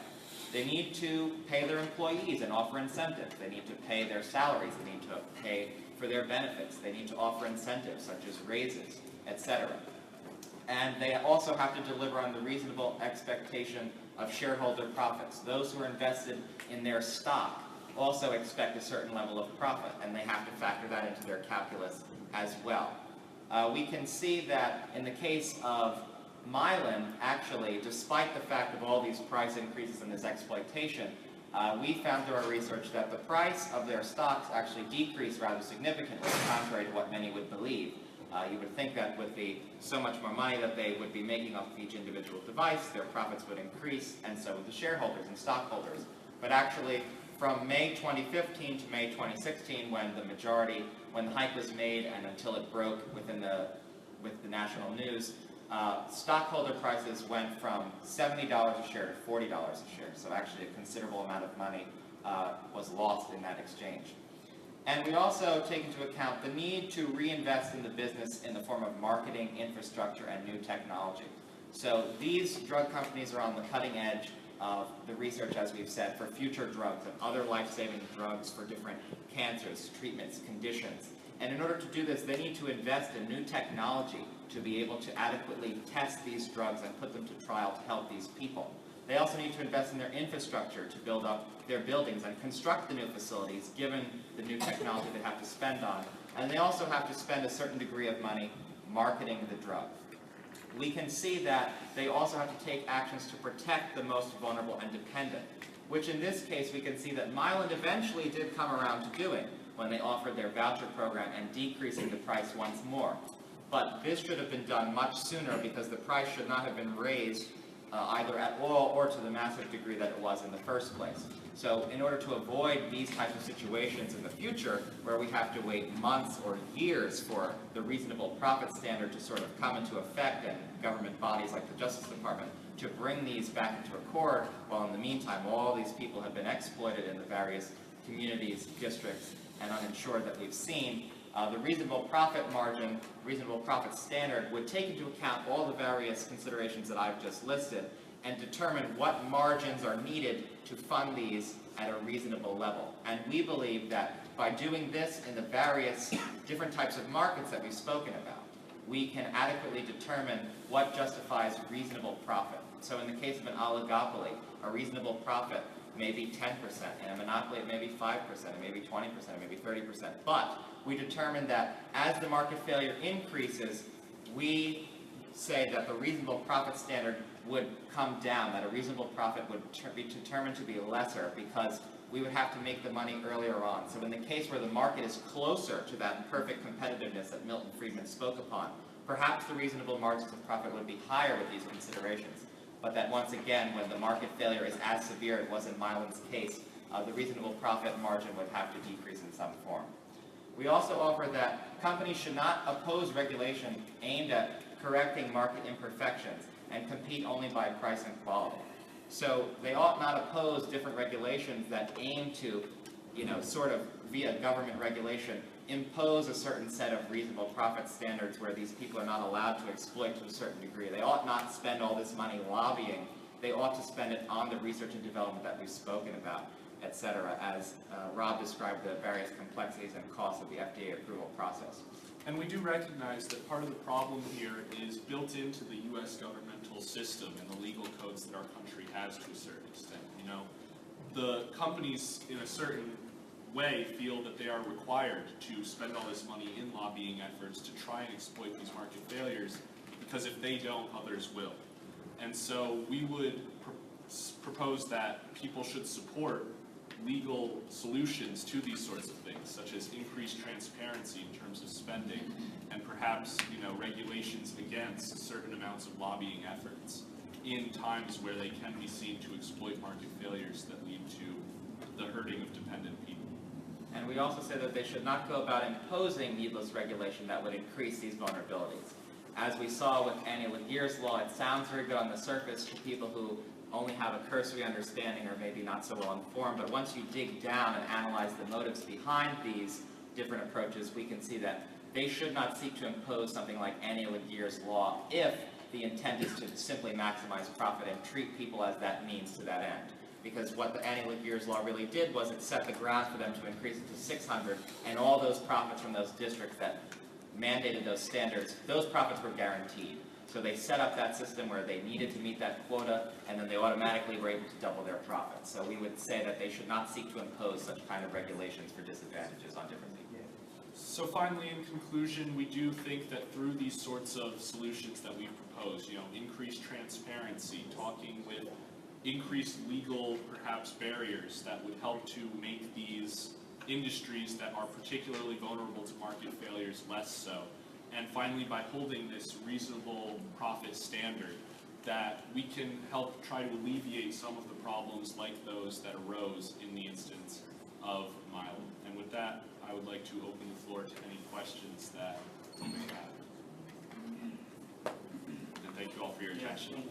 They need to pay their employees and offer incentives. They need to pay their salaries. They need to pay for their benefits. They need to offer incentives such as raises, etc. And they also have to deliver on the reasonable expectation of shareholder profits. Those who are invested in their stock also expect a certain level of profit, and they have to factor that into their calculus as well. We can see that in the case of Mylan, actually, despite the fact of all these price increases and this exploitation, we found through our research that the price of their stocks actually decreased rather significantly, contrary to what many would believe. You would think that with so much more money that they would be making off of each individual device, their profits would increase, and so would the shareholders and stockholders. But actually, from May 2015 to May 2016, when the hike was made and until it broke with the national news, stockholder prices went from $70 a share to $40 a share. So actually a considerable amount of money was lost in that exchange. And we also take into account the need to reinvest in the business in the form of marketing, infrastructure, and new technology. So these drug companies are on the cutting edge of the research, as we've said, for future drugs and other life-saving drugs for different cancers, treatments, conditions. And in order to do this, they need to invest in new technology to be able to adequately test these drugs and put them to trial to help these people. They also need to invest in their infrastructure to build up their buildings and construct the new facilities, given the new technology they have to spend on. And they also have to spend a certain degree of money marketing the drug. We can see that they also have to take actions to protect the most vulnerable and dependent, which in this case we can see that Mylan eventually did come around to doing when they offered their voucher program and decreasing the price once more. But this should have been done much sooner, because the price should not have been raised either at all or to the massive degree that it was in the first place. So in order to avoid these types of situations in the future, where we have to wait months or years for the reasonable profit standard to sort of come into effect, and government bodies like the Justice Department to bring these back into accord, while in the meantime all these people have been exploited in the various communities, districts, and uninsured that we've seen, the reasonable profit margin, reasonable profit standard would take into account all the various considerations that I've just listed and determine what margins are needed to fund these at a reasonable level. And we believe that by doing this in the various different types of markets that we've spoken about, we can adequately determine what justifies reasonable profit. So in the case of an oligopoly, a reasonable profit may be 10%, and a monopoly it may be 5%, it may be 20%, it may be 30%. But we determine that as the market failure increases, we say that the reasonable profit standard would come down, that a reasonable profit would be determined to be lesser, because we would have to make the money earlier on. So in the case where the market is closer to that perfect competitiveness that Milton Friedman spoke upon, perhaps the reasonable margins of profit would be higher with these considerations. But that once again, when the market failure is as severe as it was in Mylan's case, the reasonable profit margin would have to decrease in some form. We also offer that companies should not oppose regulation aimed at correcting market imperfections and compete only by price and quality. So they ought not oppose different regulations that aim to, sort of via government regulation, impose a certain set of reasonable profit standards where these people are not allowed to exploit to a certain degree. They ought not spend all this money lobbying they ought to spend it on the research and development that we've spoken about, et cetera, as Rob described the various complexities and costs of the FDA approval process. And we do recognize that part of the problem here is built into the U.S. governmental system and the legal codes that our country has to a certain extent. You know, the companies in a certain way feel that they are required to spend all this money in lobbying efforts to try and exploit these market failures, because if they don't, others will. And so we would propose that people should support legal solutions to these sorts of things, such as increased transparency in terms of spending, and perhaps, you know, regulations against certain amounts of lobbying efforts in times where they can be seen to exploit market failures that lead to the hurting of dependent people. And we also say that they should not go about imposing needless regulation that would increase these vulnerabilities. As we saw with Annie Laguerre's law, it sounds very good on the surface to people who only have a cursory understanding or maybe not so well informed, but once you dig down and analyze the motives behind these different approaches, we can see that they should not seek to impose something like Annie Laguerre's law if the intent is to simply maximize profit and treat people as that means to that end. Because what the Annie Laguerre's law really did was it set the ground for them to increase it to 600, and all those profits from those districts that mandated those standards, those profits were guaranteed. So they set up that system where they needed to meet that quota, and then they automatically were able to double their profits. So we would say that they should not seek to impose such kind of regulations for disadvantages on different people. So finally, in conclusion, we do think that through these sorts of solutions that we've proposed, you know, increased transparency, talking with increased legal, perhaps, barriers that would help to make these industries that are particularly vulnerable to market failures less so. And finally, by holding this reasonable profit standard, that we can help try to alleviate some of the problems like those that arose in the instance of Mylan. And with that, I would like to open the floor to any questions that you may have. And thank you all for your attention.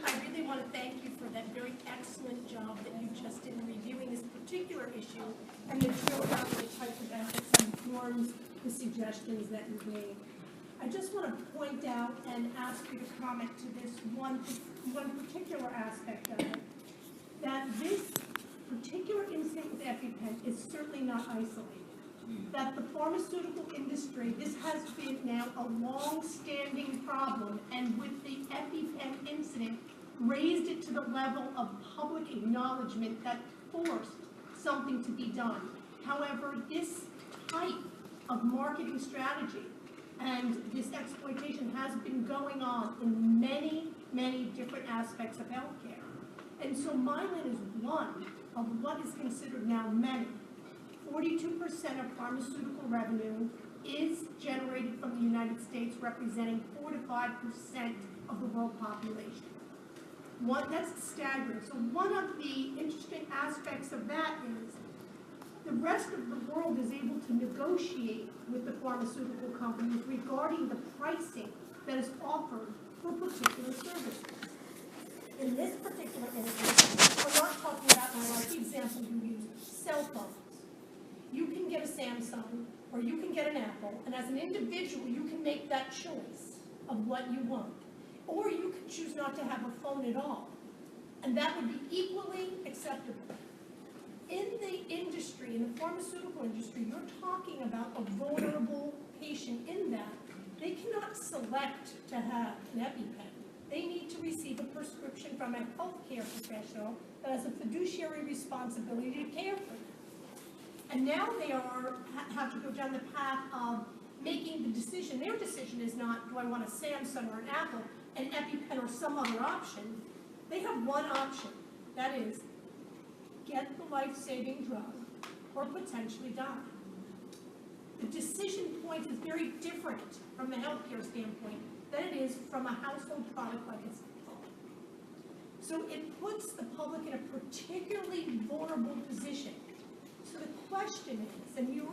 I really want to thank you for that very excellent job that you just did in reviewing this particular issue and the drill down to the type of ethics and informs the suggestions that you made. I just want to point out and ask you to comment to this one particular aspect of it, that this particular incident with EpiPen is certainly not isolated. That the pharmaceutical industry, this has been now a long-standing problem, and with the EpiPen incident, raised it to the level of public acknowledgement that forced something to be done. However, this type of marketing strategy and this exploitation has been going on in many, many different aspects of healthcare. And so Mylan is one of what is considered now many. 42% of pharmaceutical revenue is generated from the United States, representing 4 to 5% of the world population. That's staggering. So one of the interesting aspects of that is the rest of the world is able to negotiate with the pharmaceutical companies regarding the pricing that is offered for particular services. In this particular instance, we're not talking about, and I like the example you used, cell phones. You can get a Samsung or you can get an Apple, and as an individual, you can make that choice of what you want. Or you can choose not to have a phone at all, and that would be equally acceptable. In the industry, in the pharmaceutical industry, you're talking about a vulnerable patient in that they cannot select to have an EpiPen. They need to receive a prescription from a healthcare professional that has a fiduciary responsibility to care for them. And now they have to go down the path of making the decision. Their decision is not, do I want a Samsung or an Apple, an EpiPen or some other option. They have one option, that is, get the life-saving drug or potentially die. The decision point is very different from the healthcare standpoint than it is from a household product like a cell phone. So it puts the public in a particularly vulnerable position. So the question is, and you're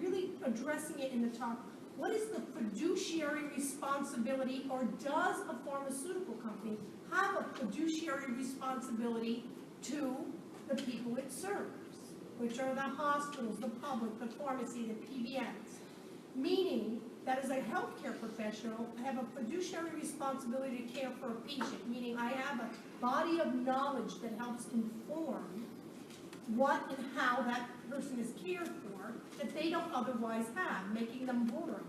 really addressing it in the talk, what is the fiduciary responsibility, or does a pharmaceutical company have a fiduciary responsibility to the people it serves, which are the hospitals, the public, the pharmacy, the PBMs? Meaning, that as a healthcare professional, I have a fiduciary responsibility to care for a patient, meaning I have a body of knowledge that helps inform what and how that person is cared for that they don't otherwise have, making them vulnerable.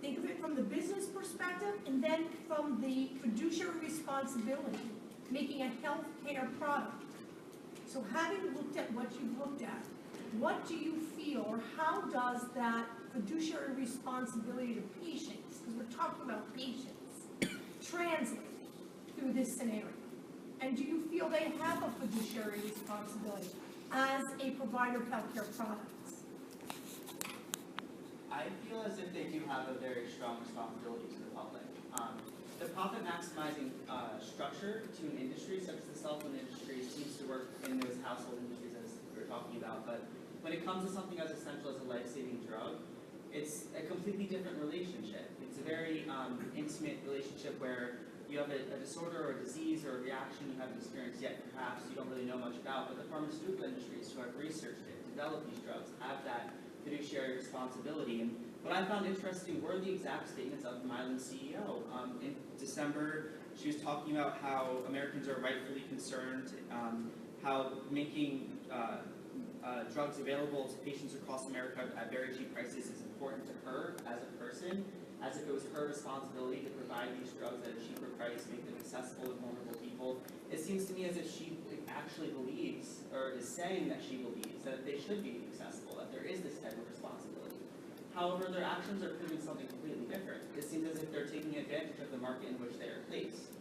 Think of it from the business perspective and then from the fiduciary responsibility, making a healthcare product. So having looked at what you've looked at, what do you feel, or how does that fiduciary responsibility to patients, because we're talking about patients, translate through this scenario? And do you feel they have a fiduciary responsibility as a provider of healthcare products? I feel as if they do have a very strong responsibility to the public. The profit maximizing structure to an industry such as the cell phone industry seems to work in those household industries as we're talking about, but when it comes to something as essential as a life-saving drug, it's a completely different relationship. It's a very intimate relationship where you have a disorder or a disease or a reaction you haven't experienced yet, perhaps you don't really know much about, but the pharmaceutical industries who have researched it, developed these drugs, have that fiduciary responsibility. And what I found interesting were the exact statements of Mylan's CEO. In December, she was talking about how Americans are rightfully concerned, how making drugs available to patients across America at very cheap prices is important to her as a person, as if it was her responsibility to provide these drugs at a cheaper price, make them accessible to vulnerable people. It seems to me as if she actually believes, or is saying that she believes, that they should be accessible, that there is this type of responsibility. However, their actions are proving something completely different. It seems as if they're taking advantage of the market in which they are placed,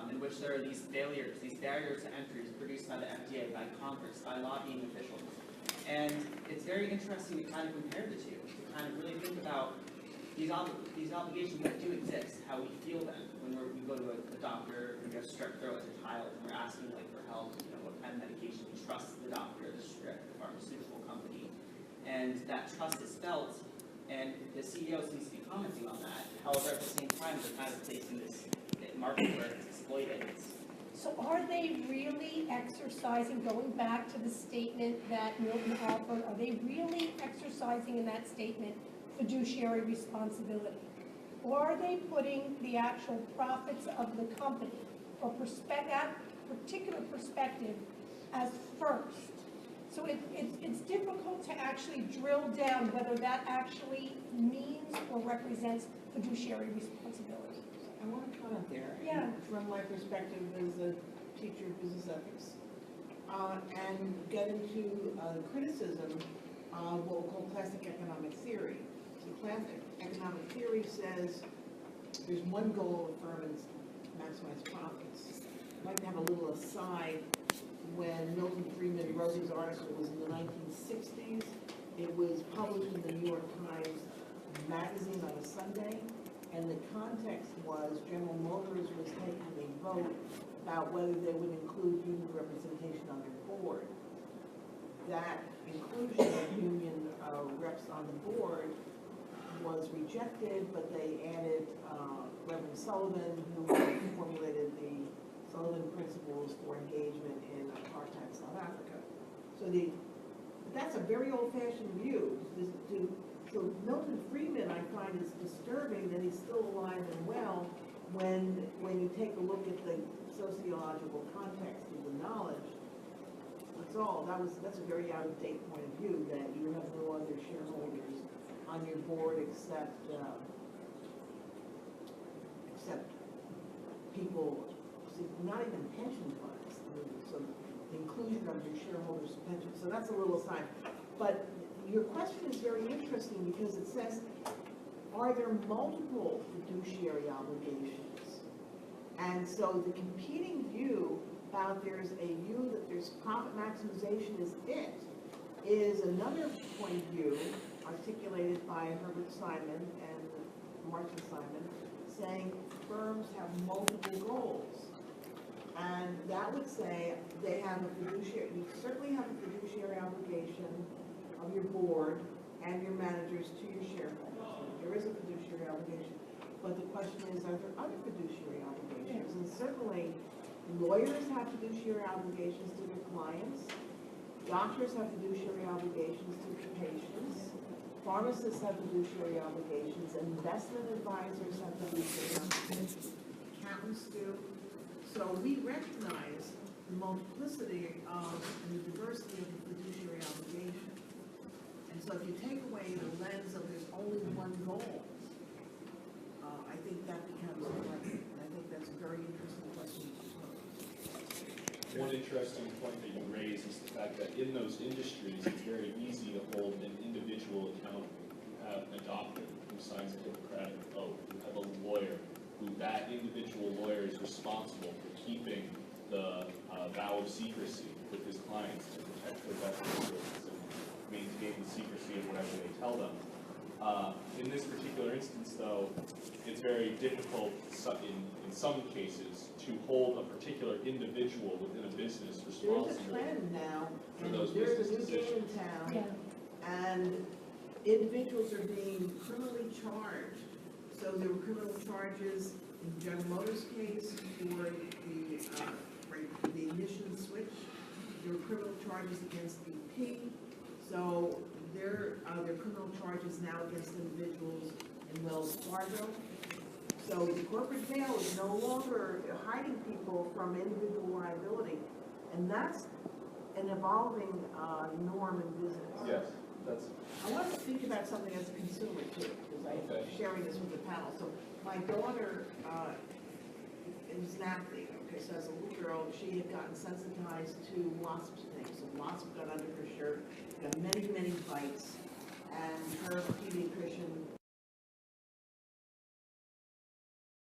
in which there are these failures, these barriers to entry produced by the FDA, by Congress, by lobbying officials. And it's very interesting to kind of compare the two, to kind of really think about these obligations that do exist, how we feel them when we go to a doctor, we have strep throat as a child, and we're asking for help, what kind of medication, we trust the doctor, the pharmaceutical company, and that trust is felt, and the CEO seems to be commenting on that. However, at the same time, they're kind of placed in this market where it's exploited. So are they really exercising, going back to the statement that Milton offered, are they really exercising in that statement fiduciary responsibility? Or are they putting the actual profits of the company or that particular perspective as first? So it's difficult to actually drill down whether that actually means or represents fiduciary responsibility. I want to comment there. Yeah. From my perspective as a teacher of business ethics, and get into criticism of what we call classic economic theory. So classic economic theory says there's one goal of a firm is maximize profits. I'd like to have a little aside. When Milton Friedman wrote his article, it was in the 1960s. It was published in the New York Times magazine on a Sunday. And the context was General Motors was taking a vote about whether they would include union representation on their board. That inclusion of union reps on the board was rejected, but they added Reverend Sullivan, who formulated the Sullivan Principles for Engagement in Apartheid South Africa. So that's a very old-fashioned view. So Milton Friedman, I find, is disturbing that he's still alive and well when you take a look at the sociological context of the knowledge. That's a very out-of-date point of view, that you have no other shareholders on your board except people, not even pension funds. So the inclusion of your shareholders' pension. So that's a little aside. But your question is very interesting because it says, are there multiple fiduciary obligations? And so the competing view about there's a view that there's profit maximization is another point of view articulated by Herbert Simon and Martin Simon, saying firms have multiple goals. And that would say they have a fiduciary, you certainly have a fiduciary obligation of your board and your managers to your shareholders. There is a fiduciary obligation. But the question is, are there other fiduciary obligations? And certainly, lawyers have fiduciary obligations to their clients. Doctors have fiduciary obligations to their patients. Pharmacists have fiduciary obligations, investment advisors have fiduciary obligations, accountants do. So we recognize the multiplicity of and the diversity of the fiduciary obligation. And so if you take away the lens of there's only one goal, I think that becomes important. And I think that's a very interesting question to pose. One interesting point that you raise is the fact that in those industries, it's very easy to hold an individual accountable. You have an doctor who signs a Hippocratic oath. You have a lawyer who that individual lawyer is responsible for keeping the vow of secrecy with his clients to protect their best interests and maintain the secrecy of whatever they tell them. In this particular instance, though, it's very difficult in some cases to hold a particular individual within a business There's a responsible. trend now, For and those there's a business new game in decisions. town, Yeah. and individuals are being criminally charged. So there were criminal charges in General Motors case for the ignition switch. There were criminal charges against BP. So there are criminal charges now against individuals in Wells Fargo. So the corporate veil is no longer hiding people from individual liability, and that's an evolving norm in business. Yes, that's, I want to think about something as a consumer too, because I'm Okay. sharing this with the panel. So my daughter is an athlete, okay, so as a little girl, she had gotten sensitized to wasp stings. So wasp got under her shirt, got many, many bites, and her pediatrician